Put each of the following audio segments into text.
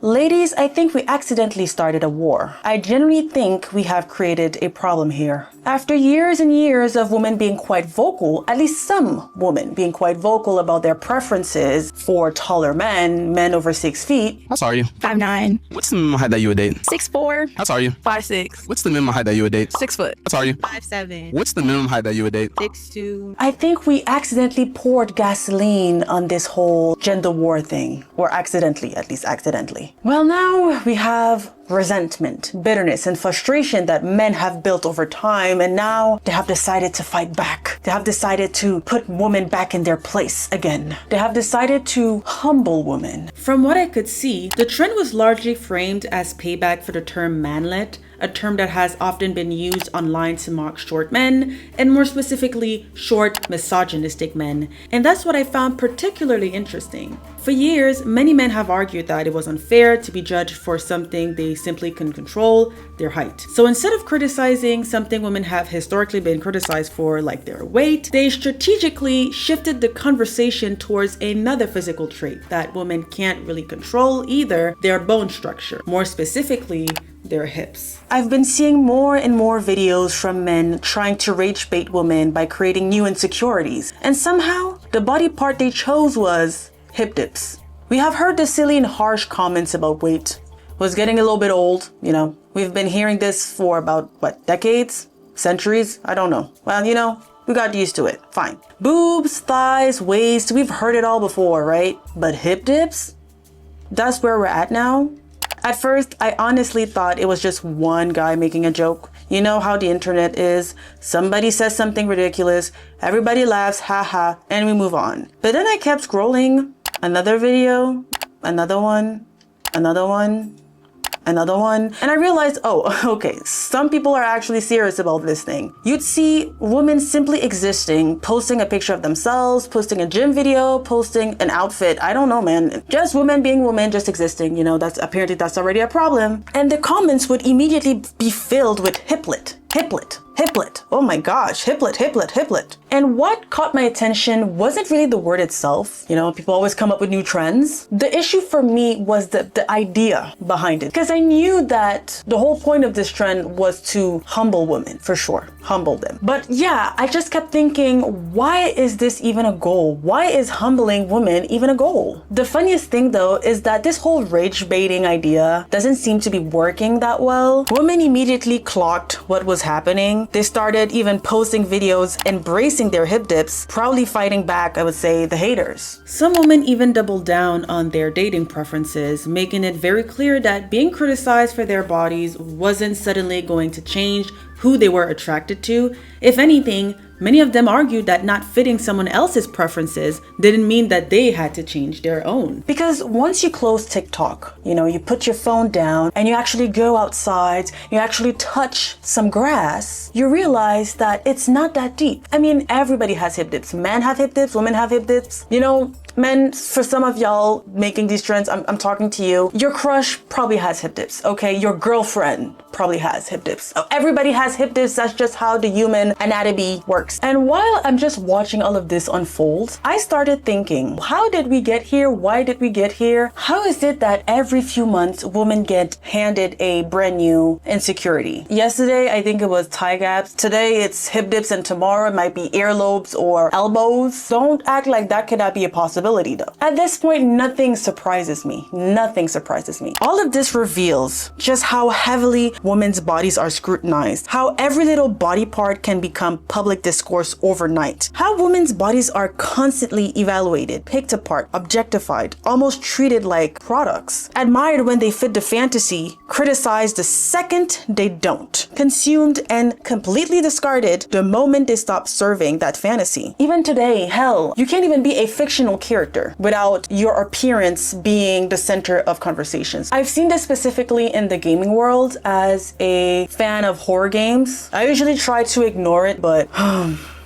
Ladies, I think we accidentally started a war. I genuinely think we have created a problem here. After years and years of women being quite vocal, at least some women being quite vocal about their preferences for taller men, men over 6 feet. How tall are you? 5'9". What's the minimum height that you would date? 6'4". How tall are you? 5'6". What's the minimum height that you would date? 6 foot. How tall are you? 5'7". What's the minimum height that you would date? 6'2". I think we accidentally poured gasoline on this whole gender war thing, or accidentally, at least accidentally. Well, now we have resentment, bitterness, and frustration that men have built over time, and now they have decided to fight back. They have decided to put women back in their place again. They have decided to humble women. From what I could see, the trend was largely framed as payback for the term manlet, a term that has often been used online to mock short men, and more specifically, short, misogynistic men. And that's what I found particularly interesting. For years, many men have argued that it was unfair to be judged for something they simply couldn't control, their height. So instead of criticizing something women have historically been criticized for, like their weight, they strategically shifted the conversation towards another physical trait that women can't really control either, their bone structure. More specifically, their hips. I've been seeing more and more videos from men trying to rage bait women by creating new insecurities. And somehow, the body part they chose was hip dips. We have heard the silly and harsh comments about weight. Was getting a little bit old, you know. We've been hearing this for about, what, decades? Centuries? I don't know. Well, you know, we got used to it. Fine. Boobs, thighs, waist, we've heard it all before, right? But hip dips? That's where we're at now? At first, I honestly thought it was just one guy making a joke. You know how the internet is. Somebody says something ridiculous, everybody laughs, haha, and we move on. But then I kept scrolling. Another video, another one, another one, another one. And I realized, oh, okay, some people are actually serious about this thing. You'd see women simply existing, posting a picture of themselves, posting a gym video, posting an outfit. I don't know, man. Just women being women, just existing. You know, that's already a problem. And the comments would immediately be filled with hiplet, hiplet, hiplet. Oh my gosh, hiplet, hiplet, hiplet. And what caught my attention wasn't really the word itself. You know, people always come up with new trends. The issue for me was the idea behind it. Because I knew that the whole point of this trend was to humble women, for sure. Humble them. But yeah, I just kept thinking, why is this even a goal? Why is humbling women even a goal? The funniest thing though is that this whole rage baiting idea doesn't seem to be working that well. Women immediately clocked what was happening. They started even posting videos embracing their hip dips, proudly fighting back, I would say, the haters. Some women even doubled down on their dating preferences, making it very clear that being criticized for their bodies wasn't suddenly going to change who they were attracted to. If anything, many of them argued that not fitting someone else's preferences didn't mean that they had to change their own. Because once you close TikTok, you know, you put your phone down and you actually go outside, you actually touch some grass, you realize that it's not that deep. I mean, everybody has hip dips. Men have hip dips, women have hip dips. You know, men, for some of y'all making these trends, I'm talking to you. Your crush probably has hip dips, okay? Your girlfriend probably has hip dips. Everybody has hip dips. That's just how the human anatomy works. And while I'm just watching all of this unfold, I started thinking, how did we get here? Why did we get here? How is it that every few months women get handed a brand new insecurity? Yesterday, I think it was thigh gaps. Today, it's hip dips, and tomorrow it might be earlobes or elbows. Don't act like that cannot be a possibility though. At this point, nothing surprises me. Nothing surprises me. All of this reveals just how heavily women's bodies are scrutinized, how every little body part can become public discourse overnight, how women's bodies are constantly evaluated, picked apart, objectified, almost treated like products, admired when they fit the fantasy, criticized the second they don't, consumed and completely discarded the moment they stop serving that fantasy. Even today, hell, you can't even be a fictional character without your appearance being the center of conversations. I've seen this specifically in the gaming world as a fan of horror games. I usually try to ignore it, but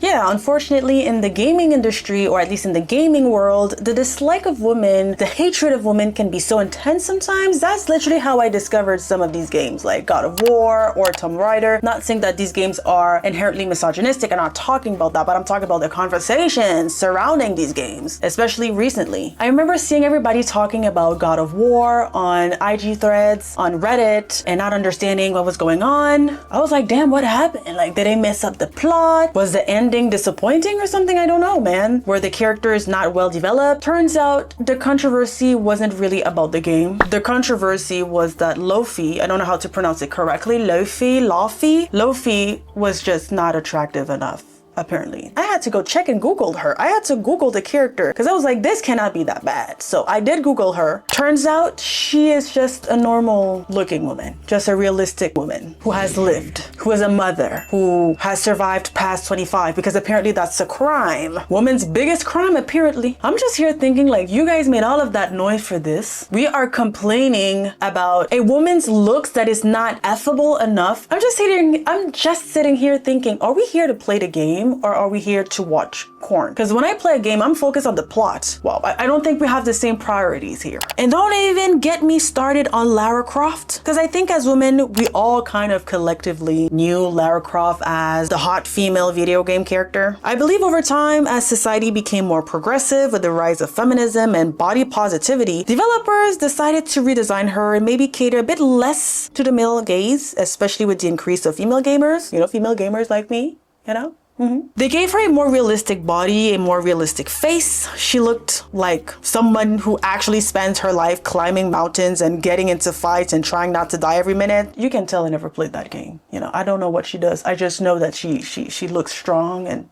Yeah, unfortunately, in the gaming industry, or at least in the gaming world, the dislike of women, the hatred of women can be so intense sometimes. That's literally how I discovered some of these games, like God of War or Tomb Raider. Not saying that these games are inherently misogynistic, I'm not talking about that, but I'm talking about the conversations surrounding these games, especially recently. I remember seeing everybody talking about God of War on IG threads, on Reddit, and not understanding what was going on. I was like, damn, what happened? Like, did they mess up the plot? Was the ending disappointing or something? I don't know, man. Were the characters not well developed? Turns out the controversy wasn't really about the game. The controversy was that Lofi, I don't know how to pronounce it correctly, Lofi was just not attractive enough. Apparently. I had to go check and Google her. I had to Google the character because I was like, this cannot be that bad. So I did Google her. Turns out she is just a normal looking woman, just a realistic woman who has lived, who is a mother, who has survived past 25 because apparently that's a crime. Woman's biggest crime, apparently. I'm just here thinking like, you guys made all of that noise for this. We are complaining about a woman's looks that is not affable enough. I'm just sitting here thinking, are we here to play the game? Or are we here to watch corn? Because when I play a game, I'm focused on the plot. Well, I don't think we have the same priorities here. And don't even get me started on Lara Croft. Because I think as women, we all kind of collectively knew Lara Croft as the hot female video game character. I believe over time, as society became more progressive with the rise of feminism and body positivity, developers decided to redesign her and maybe cater a bit less to the male gaze, especially with the increase of female gamers. You know, female gamers like me, you know? They gave her a more realistic body, a more realistic face. She looked like someone who actually spends her life climbing mountains and getting into fights and trying not to die every minute. You can tell I never played that game. You know, I don't know what she does. I just know that she looks strong and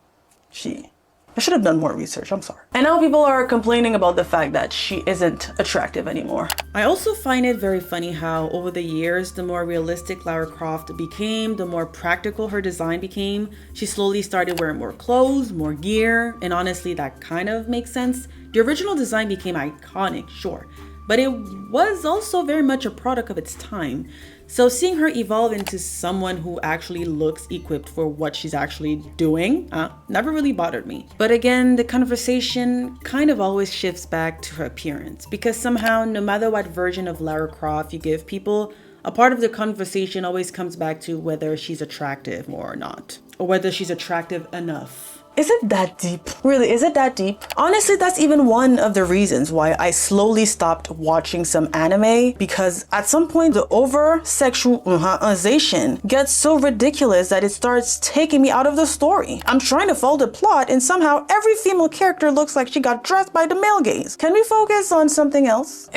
I should have done more research, I'm sorry. And now people are complaining about the fact that she isn't attractive anymore. I also find it very funny how over the years, the more realistic Lara Croft became, the more practical her design became. She slowly started wearing more clothes, more gear, and honestly, that kind of makes sense. The original design became iconic, sure, but it was also very much a product of its time. So seeing her evolve into someone who actually looks equipped for what she's actually doing, never really bothered me. But again, the conversation kind of always shifts back to her appearance because somehow, no matter what version of Lara Croft you give people, a part of the conversation always comes back to whether she's attractive or not, or whether she's attractive enough. Is it that deep? Really, is it that deep? Honestly, that's even one of the reasons why I slowly stopped watching some anime, because at some point the over-sexualization gets so ridiculous that it starts taking me out of the story. I'm trying to follow the plot and somehow every female character looks like she got dressed by the male gaze. Can we focus on something else?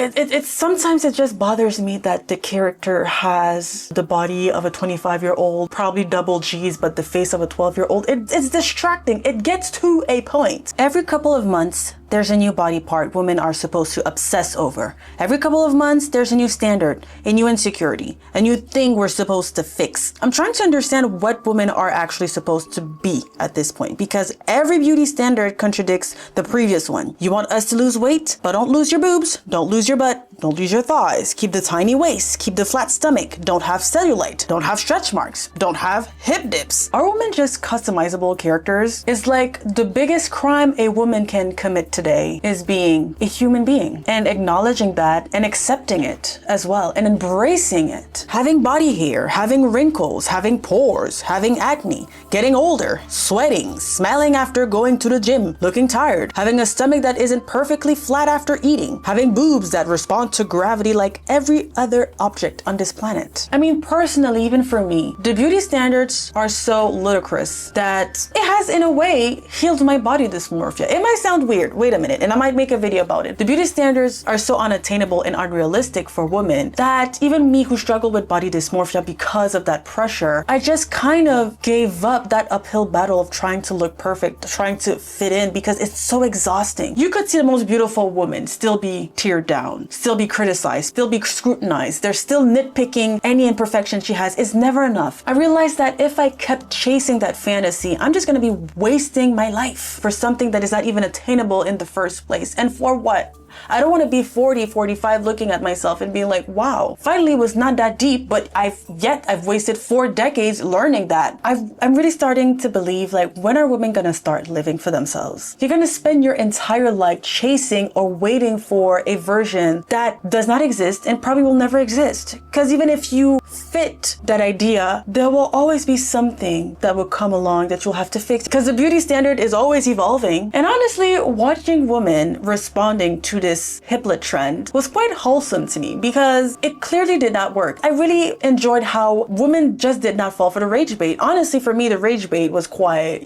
Sometimes it just bothers me that the character has the body of a 25-year-old, probably double G's, but the face of a 12-year-old. It's distracting. It gets to a point. Every couple of months, there's a new body part women are supposed to obsess over. Every couple of months, there's a new standard, a new insecurity, a new thing we're supposed to fix. I'm trying to understand what women are actually supposed to be at this point, because every beauty standard contradicts the previous one. You want us to lose weight, but don't lose your boobs, don't lose your butt, don't lose your thighs, keep the tiny waist, keep the flat stomach, don't have cellulite, don't have stretch marks, don't have hip dips. Are women just customizable characters? It's like the biggest crime a woman can commit today is being a human being and acknowledging that and accepting it as well and embracing it. Having body hair, having wrinkles, having pores, having acne, getting older, sweating, smelling after going to the gym, looking tired, having a stomach that isn't perfectly flat after eating, having boobs that respond to gravity like every other object on this planet. I mean, personally, even for me, the beauty standards are so ludicrous that it has in a way healed my body dysmorphia. It might sound weird, wait a minute, and I might make a video about it. The beauty standards are so unattainable and unrealistic for women that even me who struggled with body dysmorphia because of that pressure, I just kind of gave up that uphill battle of trying to look perfect, trying to fit in, because it's so exhausting. You could see the most beautiful woman still be teared down, still be criticized, still be scrutinized. They're still nitpicking any imperfection she has. It's never enough. I realized that if I kept chasing that fantasy, I'm just going to be wasting my life for something that is not even attainable in the first place. And for what? I don't want to be 40, 45 looking at myself and being like, wow, finally it was not that deep, but I've wasted 4 decades learning that. I'm really starting to believe, like, when are women gonna start living for themselves? You're gonna spend your entire life chasing or waiting for a version that does not exist and probably will never exist. Because even if you fit that idea, there will always be something that will come along that you'll have to fix, because the beauty standard is always evolving. And honestly, watching women responding to this hiplet trend was quite wholesome to me, because it clearly did not work. I really enjoyed how women just did not fall for the rage bait. Honestly, for me, the rage bait was quite,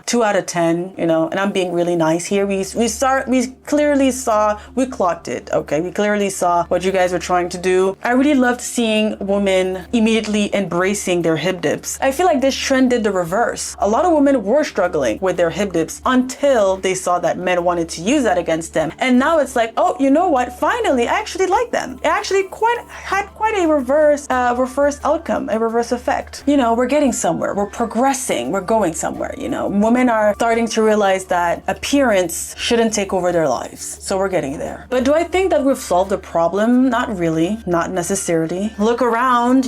2 out of 10, and I'm being really nice here. We clearly saw, we clocked it, okay? We clearly saw what you guys were trying to do. I really loved seeing women immediately embracing their hip dips. I feel like this trend did the reverse. A lot of women were struggling with their hip dips until they saw that men wanted to use that against them. And now it's like, oh, you know what? Finally, I actually like them. It actually had quite a reverse outcome, a reverse effect. We're getting somewhere. We're progressing. We're going somewhere, Women are starting to realize that appearance shouldn't take over their lives. So we're getting there. But do I think that we've solved the problem? Not really. Not necessarily. Look around,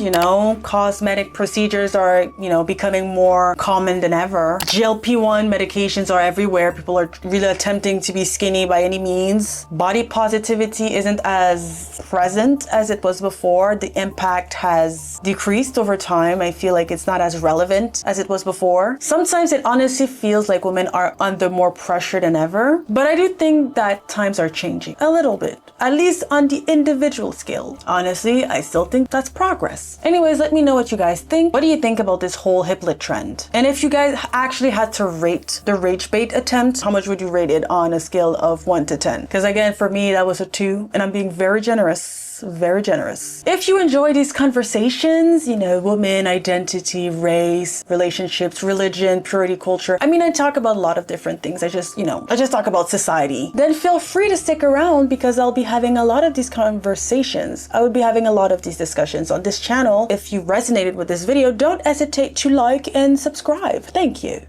cosmetic procedures are, becoming more common than ever. GLP-1 medications are everywhere. People are really attempting to be skinny by any means. Body positivity isn't as present as it was before. The impact has decreased over time. I feel like it's not as relevant as it was before. Sometimes it honestly feels like women are under more pressure than ever. But I do think that times are changing a little bit, at least on the individual scale. Honestly, I still think that's progress. Anyways, let me know what you guys think. What do you think about this whole hiplet trend? And if you guys actually had to rate the rage bait attempt, how much would you rate it on a scale of 1 to 10? Because again, for me, that was a 2, and I'm being very generous. Very generous. If you enjoy these conversations, women, identity, race, relationships, religion, purity, culture. I talk about a lot of different things. I just talk about society. Then feel free to stick around, because I'll be having a lot of these conversations. I will be having a lot of these discussions on this channel. If you resonated with this video, don't hesitate to like and subscribe. Thank you.